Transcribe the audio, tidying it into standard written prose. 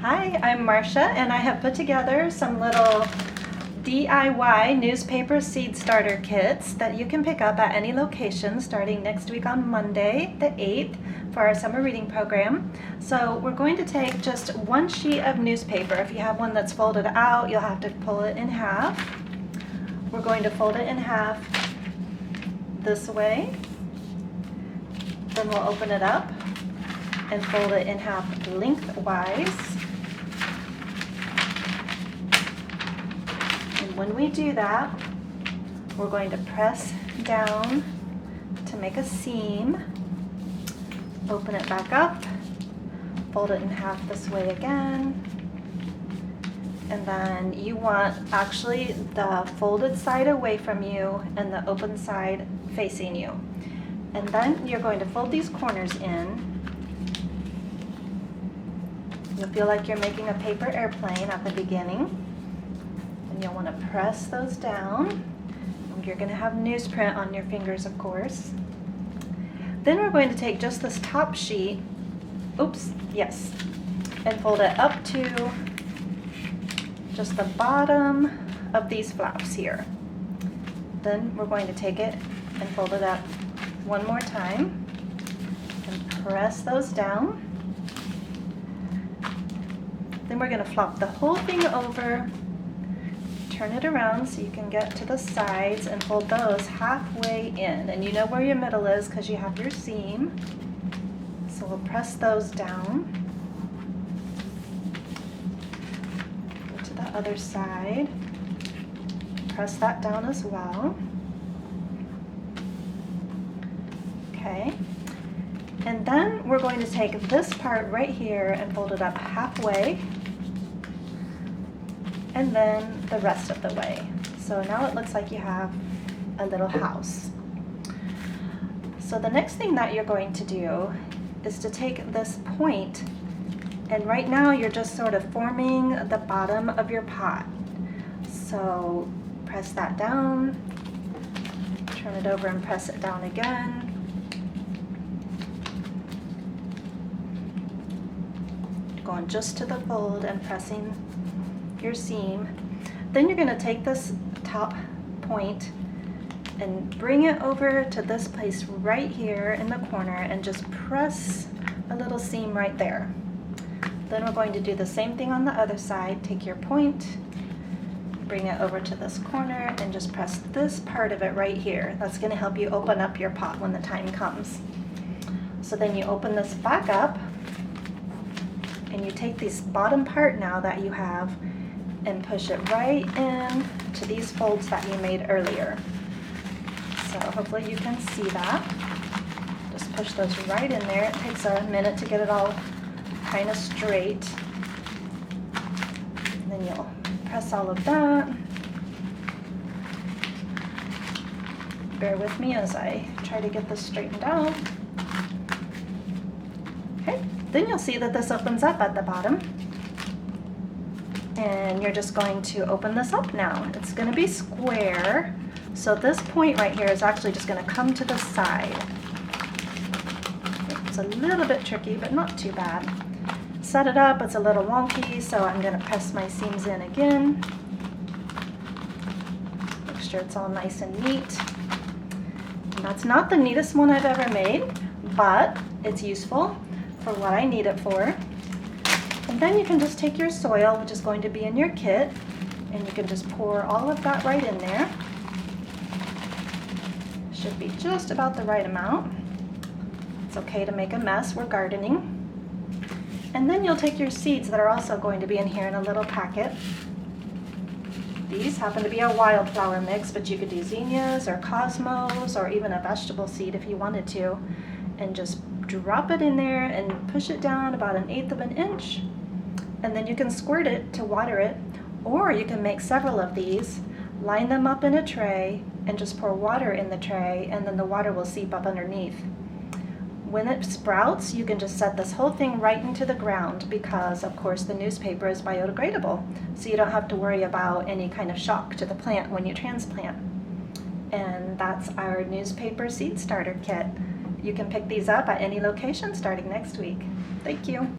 Hi, I'm Marcia, and I have put together some little DIY newspaper seed starter kits that you can pick up at any location starting next week on Monday, the 8th, for our summer reading program. So we're going to take just one sheet of newspaper. If you have one that's folded out, you'll have to pull it in half. We're going to fold it in half this way. Then we'll open it up and fold it in half lengthwise. And when we do that, we're going to press down to make a seam, open it back up, fold it in half this way again, and then you want actually the folded side away from you and the open side facing you. And then you're going to fold these corners in. You'll feel like you're making a paper airplane at the beginning. And you'll want to press those down. And you're going to have newsprint on your fingers, of course. Then we're going to take just this top sheet, and fold it up to just the bottom of these flaps here. Then we're going to take it and fold it up one more time and press those down. Then we're going to flop the whole thing over, turn it around so you can get to the sides and fold those halfway in. And you know where your middle is because you have your seam. So we'll press those down. Go to the other side. Press that down as well. Okay. And then we're going to take this part right here and fold it up halfway, and then the rest of the way. So now it looks like you have a little house. So the next thing that you're going to do is to take this point, and right now you're just sort of forming the bottom of your pot. So press that down, turn it over and press it down again. Going just to the fold and pressing your seam. Then you're going to take this top point and bring it over to this place right here in the corner and just press a little seam right there. Then we're going to do the same thing on the other side. Take your point, bring it over to this corner and just press this part of it right here. That's going to help you open up your pot when the time comes. So then you open this back up, and you take this bottom part now that you have and push it right in to these folds that you made earlier. So hopefully you can see that. Just push those right in there. It takes a minute to get it all kind of straight. And then you'll press all of that. Bear with me as I try to get this straightened out. Okay. Then you'll see that this opens up at the bottom, and you're just going to open this up now. It's going to be square, so this point right here is actually just going to come to the side. It's a little bit tricky, but not too bad. Set it up, it's a little wonky, so I'm going to press my seams in again. Make sure it's all nice and neat. And that's not the neatest one I've ever made, but it's useful for what I need it for. And then you can just take your soil, which is going to be in your kit, and you can just pour all of that right in there. Should be just about the right amount. It's okay to make a mess, we're gardening. And then you'll take your seeds that are also going to be in here in a little packet. These happen to be a wildflower mix, but you could do zinnias or cosmos or even a vegetable seed if you wanted to, and just drop it in there and push it down about 1/8 of an inch, and then you can squirt it to water it, or you can make several of these, line them up in a tray and just pour water in the tray, and then the water will seep up underneath. When it sprouts, you can just set this whole thing right into the ground because of course the newspaper is biodegradable, so you don't have to worry about any kind of shock to the plant when you transplant. And that's our newspaper seed starter kit. You can pick these up at any location starting next week. Thank you.